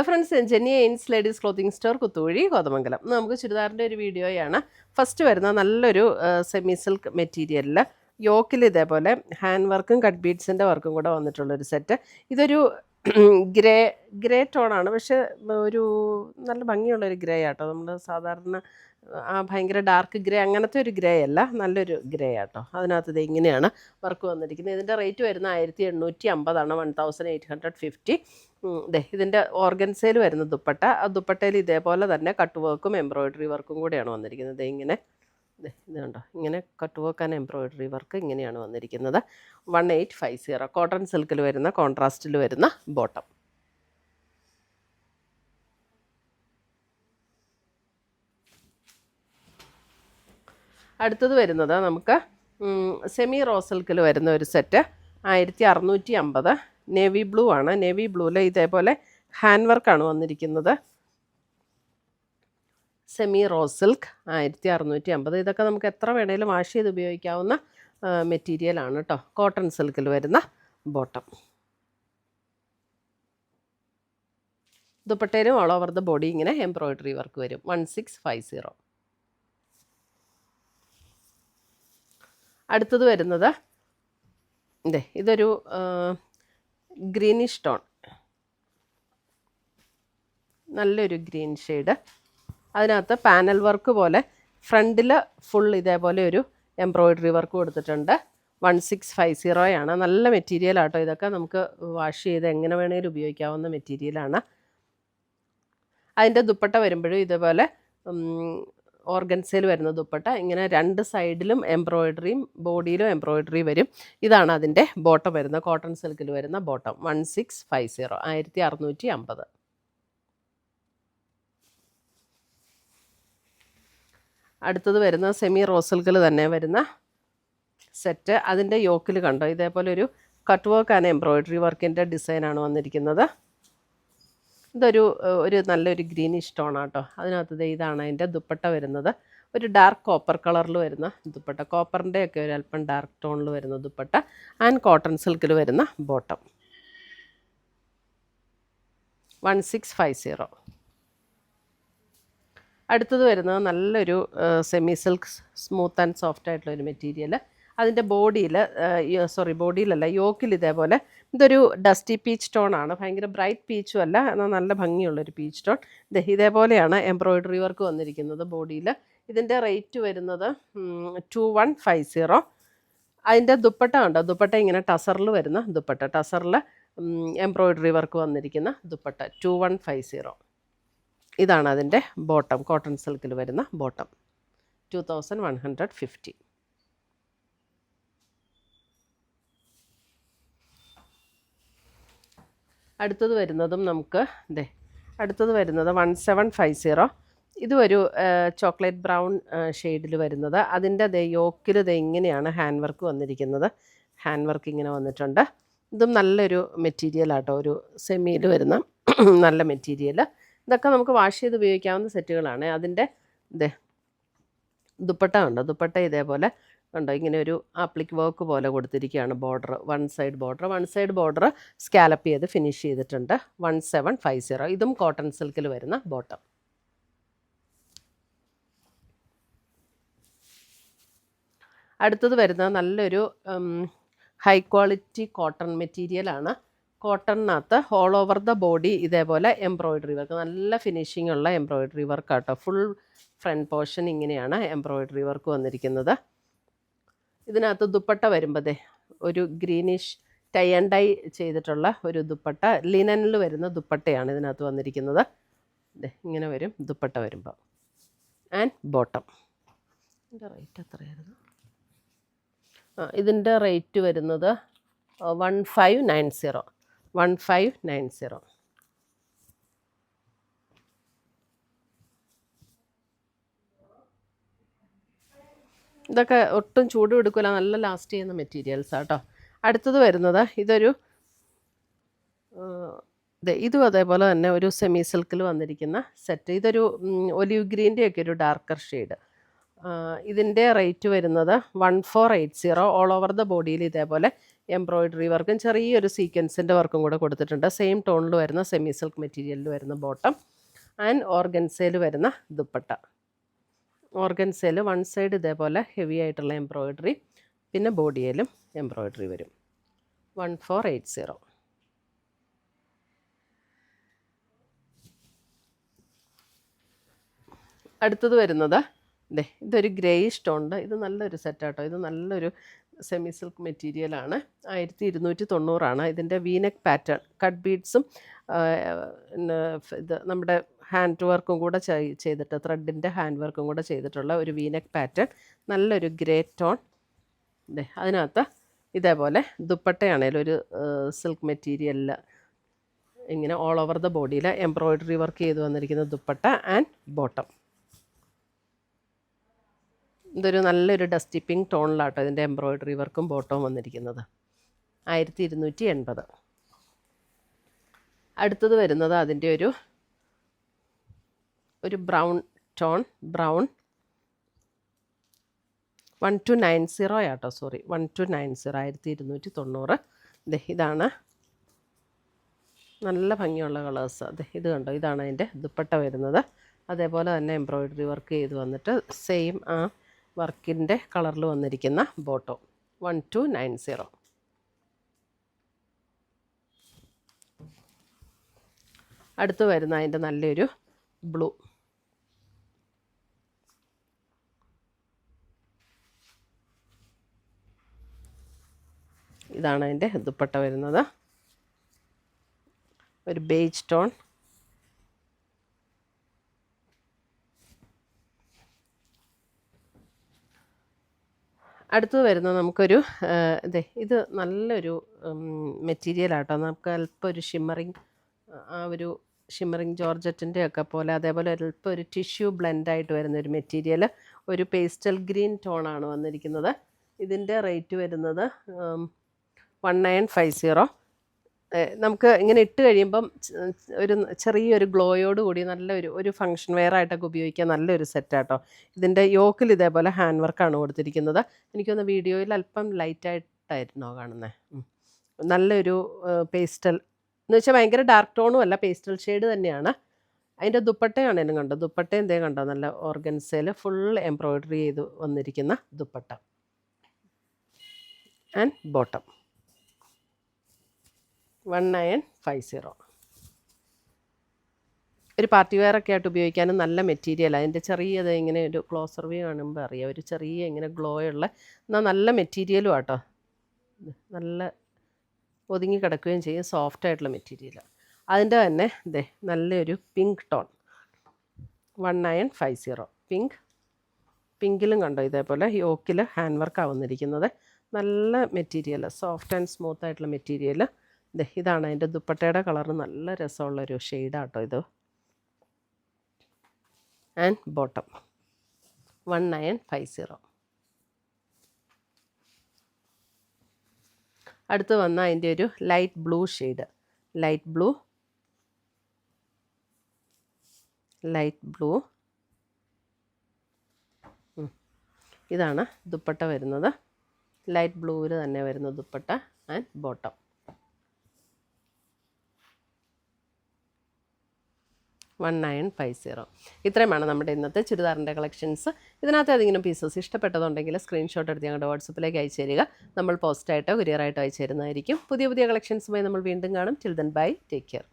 Friends, Jenny എയിൻസ് ladies clothing store, Kuthuvazhi, Kothamangalam. നമുക്ക് ചുരിദാറിൻ്റെ ഒരു വീഡിയോയാണ്. ഫസ്റ്റ് വരുന്ന നല്ലൊരു സെമി സിൽക്ക് മെറ്റീരിയലിൽ യോക്കിൽ ഇതേപോലെ ഹാൻഡ് വർക്കും കട്ട് ബീഡ്സിൻ്റെ വർക്കും കൂടെ വന്നിട്ടുള്ളൊരു സെറ്റ്. ഇതൊരു ഗ്രേ ടോണാണ്, പക്ഷെ ഒരു നല്ല ഭംഗിയുള്ളൊരു ഗ്രേ ആട്ടോ. നമ്മൾ സാധാരണ ഭയങ്കര ഡാർക്ക് ഗ്രേ അങ്ങനത്തെ ഒരു ഗ്രേ അല്ല, നല്ലൊരു ഗ്രേ ആട്ടോ. അതിനകത്ത് ഇത് ഇങ്ങനെയാണ് വർക്ക് വന്നിരിക്കുന്നത്. ഇതിൻ്റെ റേറ്റ് വരുന്ന 1850 1850. ഇതിൻ്റെ ഓർഗൻസയിൽ വരുന്ന ദുപ്പട്ട, ആ ദുപ്പട്ടയിൽ ഇതേപോലെ തന്നെ കട്ട് വർക്കും എംബ്രോയിഡറി വർക്കും കൂടെയാണ് വന്നിരിക്കുന്നത്. ഇങ്ങനെ ഇത് കണ്ടോ, ഇങ്ങനെ cut work and embroidery work ഇങ്ങനെയാണ് വന്നിരിക്കുന്നത്. 1850 കോട്ടൺ സിൽക്കിൽ വരുന്ന കോൺട്രാസ്റ്റിൽ വരുന്ന ബോട്ടം. അടുത്തത് വരുന്നത് നമുക്ക് സെമി റോ സിൽക്കിൽ വരുന്ന ഒരു സെറ്റ് 1650. നേവി ബ്ലൂ ആണ്. നേവി ബ്ലൂവിൽ ഇതേപോലെ ഹാൻഡ് വർക്കാണ് വന്നിരിക്കുന്നത്. Semi raw silk 1650. ഇതൊക്കെ നമുക്ക് എത്ര വേണേലും വാഷ് ചെയ്ത് ഉപയോഗിക്കാവുന്ന മെറ്റീരിയലാണ് കേട്ടോ. കോട്ടൺ സിൽക്കിൽ വരുന്ന ബോട്ടം. ദുപ്പട്ടയിലും ഓൾ ഓവർ ദ ബോഡി ഇങ്ങനെ എംബ്രോയിഡറി വർക്ക് വരും. 1650. അടുത്തത് വരുന്നത് ഇതൊരു ഗ്രീനിഷ് ടോൺ, നല്ലൊരു ഗ്രീൻ ഷെയ്ഡ്. അതിനകത്ത് പാനൽ വർക്ക് പോലെ ഫ്രണ്ടിൽ ഫുൾ ഇതേപോലെ ഒരു എംബ്രോയിഡറി വർക്ക് കൊടുത്തിട്ടുണ്ട്. 1650 നല്ല മെറ്റീരിയലാട്ടോ. ഇതൊക്കെ നമുക്ക് വാഷ് ചെയ്ത് എങ്ങനെ വേണമെങ്കിലും ഉപയോഗിക്കാവുന്ന മെറ്റീരിയലാണ്. അതിൻ്റെ ദുപ്പട്ട വരുമ്പോഴും ഇതേപോലെ ഓർഗൻസയിൽ വരുന്ന ദുപ്പട്ട, ഇങ്ങനെ രണ്ട് സൈഡിലും എംബ്രോയിഡറിയും ബോഡിയിലും എംബ്രോയിഡറി വരും. ഇതാണ് അതിൻ്റെ ബോട്ടം വരുന്നത്. കോട്ടൺ സിൽക്കിൽ വരുന്ന ബോട്ടം 1650 1650. അടുത്തത് വരുന്ന സെമി റോ സിൽക്കിൽ തന്നെ വരുന്ന സെറ്റ്. അതിൻ്റെ യോക്കിൽ കണ്ടോ, ഇതേപോലെ ഒരു കട്ട് വർക്ക് ആൻഡ് എംബ്രോയിഡറി വർക്കിൻ്റെ ഡിസൈനാണ് വന്നിരിക്കുന്നത്. ഒരു നല്ലൊരു ഗ്രീനിഷ് ടോണാട്ടോ. അതിനകത്ത് ഇതാണ് അതിൻ്റെ ദുപ്പട്ട വരുന്നത്. ഒരു ഡാർക്ക് കോപ്പർ കളറിൽ വരുന്ന ദുപ്പട്ട, കോപ്പറിൻ്റെ ഒക്കെ ഒരു അല്പം ഡാർക്ക് ടോണിൽ വരുന്ന ദുപ്പട്ട ആൻഡ് കോട്ടൺ സിൽക്കിൽ വരുന്ന ബോട്ടം. 1650. അടുത്തത് വരുന്നത് നല്ലൊരു semi silk smooth and soft ആയിട്ടുള്ളൊരു മെറ്റീരിയൽ. അതിൻ്റെ ബോഡിയിലല്ല, യോക്കിൽ ഇതേപോലെ ഇതൊരു ഡസ്റ്റി പീച്ച് ടോണാണ്. ഭയങ്കര ബ്രൈറ്റ് പീച്ചും അല്ല, എന്നാൽ നല്ല ഭംഗിയുള്ളൊരു പീച്ച് ടോൺ. ഇതേപോലെയാണ് എംബ്രോയിഡറി വർക്ക് വന്നിരിക്കുന്നത് ബോഡിയിൽ. ഇതിൻ്റെ റേറ്റ് വരുന്നത് 2150. അതിൻ്റെ ദുപ്പട്ട ഉണ്ടോ, ദുപ്പട്ട ഇങ്ങനെ ടസറിൽ വരുന്ന ദുപ്പട്ട, ടസറിൽ എംബ്രോയിഡറി വർക്ക് വന്നിരിക്കുന്ന ദുപ്പട്ട 2150. ഇതാണ് അതിൻ്റെ ബോട്ടം, കോട്ടൺ സിൽക്കിൽ വരുന്ന ബോട്ടം 2150. അടുത്തത് വരുന്നതും നമുക്ക് അടുത്തത് വരുന്നത് 1750. ഇതും ഒരു ചോക്ലേറ്റ് ബ്രൗൺ ഷെയ്ഡിൽ വരുന്നത്. അതിൻ്റെ യോക്കിൽ ഇങ്ങനെയാണ് ഹാൻഡ് വർക്ക് വന്നിരിക്കുന്നത്. ഹാൻഡ് വർക്ക് ഇങ്ങനെ വന്നിട്ടുണ്ട്. ഇതും നല്ലൊരു മെറ്റീരിയലാട്ടോ, ഒരു സെമിയിൽ വരുന്ന നല്ല മെറ്റീരിയൽ. ഇതൊക്കെ നമുക്ക് വാഷ് ചെയ്ത് ഉപയോഗിക്കാവുന്ന സെറ്റുകളാണ്. അതിൻ്റെ ദുപ്പട്ട ഉണ്ടോ, ദുപ്പട്ട ഇതേപോലെ ഉണ്ടോ, ഇങ്ങനെ ഒരു ആപ്ലിക് വർക്ക് പോലെ കൊടുത്തിരിക്കുകയാണ്. Border one side border scallop ചെയ്ത് ഫിനിഷ് ചെയ്തിട്ടുണ്ട്. 1750. ഇതും കോട്ടൺ സിൽക്കിൽ വരുന്ന ബോട്ടം. അടുത്തത് വരുന്നത് നല്ലൊരു ഹൈ ക്വാളിറ്റി കോട്ടൺ മെറ്റീരിയലാണ്. കോട്ടണിനകത്ത് ഓൾ ഓവർ ദ ബോഡി ഇതേപോലെ എംബ്രോയിഡറി വർക്ക്, നല്ല ഫിനിഷിംഗ് ഉള്ള എംബ്രോയിഡറി വർക്ക് ആട്ടോ. ഫുൾ ഫ്രണ്ട് പോർഷൻ ഇങ്ങനെയാണ് എംബ്രോയിഡറി വർക്ക് വന്നിരിക്കുന്നത്. ഇതിനകത്ത് ദുപ്പട്ട വരുമ്പോൾ ഒരു ഗ്രീനിഷ് ടൈ ആൻഡ് ഡൈ ചെയ്തിട്ടുള്ള ഒരു ദുപ്പട്ട, ലിനനിൽ വരുന്ന ദുപ്പട്ടയാണ് ഇതിനകത്ത് വന്നിരിക്കുന്നത്. ഇങ്ങനെ വരും ദുപ്പട്ട വരുമ്പോൾ. And bottom. ഇതിൻ്റെ റേറ്റ് എത്രയായിരുന്നു? ഇതിൻ്റെ റേറ്റ് വരുന്നത് 1590. 1590. ഇതൊക്കെ ഒട്ടും ചൂട് എടുക്കില്ല, നല്ല ലാസ്റ്റ് ചെയ്യുന്ന മെറ്റീരിയൽസ് ആട്ടോ. അടുത്തത് വരുന്നത് ഇതും അതേപോലെ തന്നെ ഒരു സെമി സിൽക്കിൽ വന്നിരിക്കുന്ന സെറ്റ്. ഇതൊരു ഒലിവ് ഗ്രീൻ്റെ ഒക്കെ ഒരു ഡാർക്കർ ഷെയ്ഡ്. ഇതിൻ്റെ റേറ്റ് വരുന്നത് 1480. ഓൾ ഓവർ ദ ബോഡിയിൽ ഇതേപോലെ എംബ്രോയിഡറി വർക്കും ചെറിയൊരു സീക്വൻസിൻ്റെ വർക്കും കൂടെ കൊടുത്തിട്ടുണ്ട്. സെയിം ടോണിൽ വരുന്ന സെമി സിൽക്ക് മെറ്റീരിയലിൽ വരുന്ന ബോട്ടം ആൻഡ് ഓർഗൻസയിൽ വരുന്ന ദുപ്പട്ട. ഓർഗൻസയിൽ വൺ സൈഡ് ഇതേപോലെ ഹെവി ആയിട്ടുള്ള എംബ്രോയിഡറി, പിന്നെ ബോഡിയിലും എംബ്രോയിഡറി വരും. 1480. അടുത്തത് വരുന്നത് ഇതൊരു ഗ്രേയിഷ് ടോണിൻ്റെ, ഇത് നല്ലൊരു സെറ്റാട്ടോ. ഇത് നല്ലൊരു സെമി സിൽക്ക് മെറ്റീരിയലാണ്. 1290 ഇതിൻ്റെ വീനെക്ക് പാറ്റേൺ കട്ട് ബീഡ്സും ഇത് നമ്മുടെ ഹാൻഡ് വർക്കും കൂടെ ചെയ്തിട്ട്, ത്രെഡിൻ്റെ ഹാൻഡ് വർക്കും കൂടെ ചെയ്തിട്ടുള്ള ഒരു വീനെക്ക് പാറ്റേൺ, നല്ലൊരു ഗ്രേ ടോൺ. അതിനകത്ത് ഇതേപോലെ ദുപ്പട്ടയാണേലും ഒരു സിൽക്ക് മെറ്റീരിയലിൽ ഇങ്ങനെ ഓൾ ഓവർ ദ ബോഡിയിൽ എംബ്രോയിഡറി വർക്ക് ചെയ്ത് വന്നിരിക്കുന്ന ദുപ്പട്ട ആൻഡ് ബോട്ടം. ഇതൊരു നല്ലൊരു ഡസ്റ്റി പിങ്ക് ടോണിലാട്ടോ ഇതിൻ്റെ എംബ്രോയിഡറി വർക്കും ബോട്ടവും വന്നിരിക്കുന്നത്. 1280. അടുത്തത് വരുന്നത് അതിൻ്റെ ഒരു ബ്രൗൺ ടോൺ, ബ്രൗൺ 1290 ആട്ടോ, സോറി 1290, 1290. ഇതാണ് നല്ല ഭംഗിയുള്ള കളേഴ്സ്. ഇത് കണ്ടോ, ഇതാണ് അതിൻ്റെ ദുപ്പട്ട വരുന്നത്. അതേപോലെ തന്നെ എംബ്രോയിഡറി വർക്ക് ചെയ്ത് വന്നിട്ട് സെയിം ആ വർക്കിൻ്റെ കളറിൽ വന്നിരിക്കുന്ന ബോട്ടോ. 1290. അടുത്ത് വരുന്ന അതിൻ്റെ നല്ലൊരു ബ്ലൂ. ഇതാണ് അതിൻ്റെ ദുപ്പട്ട വരുന്നത്. ഒരു ബേജ് ടോൺ. അടുത്തത് വരുന്നത് നമുക്കൊരു ഇത് നല്ലൊരു മെറ്റീരിയലാട്ടോ. നമുക്ക് അല്പം ഒരു ഷിമ്മറിങ്, ആ ഒരു ഷിമ്മറിങ് ജോർജറ്റിൻ്റെ ഒക്കെ പോലെ, അതേപോലെ അല്പം ഒരു ടിഷ്യൂ ബ്ലെൻഡായിട്ട് വരുന്നൊരു മെറ്റീരിയൽ. ഒരു പേസ്റ്റൽ ഗ്രീൻ ടോണാണ് വന്നിരിക്കുന്നത്. ഇതിൻ്റെ റേറ്റ് വരുന്നത് 1950. നമുക്ക് ഇങ്ങനെ ഇട്ട് കഴിയുമ്പം ഒരു ചെറിയൊരു ഗ്ലോയോട് കൂടി നല്ലൊരു ഫങ്ഷൻ വെയർ ആയിട്ടൊക്കെ ഉപയോഗിക്കാൻ നല്ലൊരു സെറ്റാട്ടോ. ഇതിൻ്റെ യോക്കിൽ ഇതേപോലെ ഹാൻഡ് വർക്കാണ് കൊടുത്തിരിക്കുന്നത്. എനിക്കൊന്ന് വീഡിയോയിൽ അല്പം ലൈറ്റായിട്ടായിരുന്നോ കാണുന്നത്. നല്ലൊരു പേസ്റ്റൽ എന്ന് വെച്ചാൽ ഭയങ്കര ഡാർക്ക് ടോണും അല്ല, പേസ്റ്റൽ ഷെയ്ഡ് തന്നെയാണ്. അതിൻ്റെ ദുപ്പട്ടയാണേലും കണ്ടോ, ദുപ്പട്ട എന്തേ കണ്ടോ, നല്ല ഓർഗൻസയിൽ ഫുൾ എംബ്രോയിഡറി ചെയ്ത് വന്നിരിക്കുന്ന ദുപ്പട്ട ആൻഡ് ബോട്ടം. 1950. ഒരു പാർട്ടി വെയറൊക്കെ ആയിട്ട് ഉപയോഗിക്കാനും നല്ല മെറ്റീരിയൽ. അതിൻ്റെ ചെറിയത് ഇങ്ങനെ ഒരു ക്ലോസർ വ്യൂ കാണുമ്പോൾ അറിയാം, ഒരു ചെറിയ ഇങ്ങനെ ഗ്ലോ ഉള്ള എന്നാൽ നല്ല മെറ്റീരിയലും ആട്ടോ. നല്ല ഒതുങ്ങി കിടക്കുകയും ചെയ്യും, സോഫ്റ്റ് ആയിട്ടുള്ള മെറ്റീരിയൽ. അതിൻ്റെ തന്നെ നല്ലൊരു പിങ്ക് ടോൺ. 1950. പിങ്കിലും കണ്ടോ, ഇതേപോലെ യോക്കിൽ ഹാൻഡ് വർക്കാണ് വന്നിരിക്കുന്നത്. നല്ല മെറ്റീരിയൽ, സോഫ്റ്റ് ആൻഡ് സ്മൂത്ത് ആയിട്ടുള്ള മെറ്റീരിയൽ. ഇതാണ് അതിൻ്റെ ദുപ്പട്ടയുടെ കളറ്, നല്ല രസമുള്ളൊരു ഷെയ്ഡാട്ടോ ഇത്. And bottom 1950. അടുത്ത് വന്ന അതിൻ്റെ ഒരു light blue shade, light blue. ഇതാണ് ദുപ്പട്ട വരുന്നത്. ലൈറ്റ് ബ്ലൂവിൽ തന്നെ വരുന്ന ദുപ്പട്ട ആൻഡ് ബോട്ടം. 1950. ഇത്രയുമാണ് നമ്മുടെ ഇന്നത്തെ ചുരിദാറിൻ്റെ കളക്ഷൻസ്. ഇതിനകത്ത് ഏതെങ്കിലും പീസസ് ഇഷ്ടപ്പെട്ടതുണ്ടെങ്കിൽ സ്ക്രീൻഷോട്ട് എടുത്ത് ഞങ്ങളുടെ വാട്സപ്പിലേക്ക് അയച്ചു തരിക. നമ്മൾ പോസ്റ്റായിട്ടോ കൊറിയറായിട്ടോ അയച്ചു തരുന്നതായിരിക്കും. പുതിയ കളക്ഷൻസുമായി നമ്മൾ വീണ്ടും കാണും. Till then bye, take care.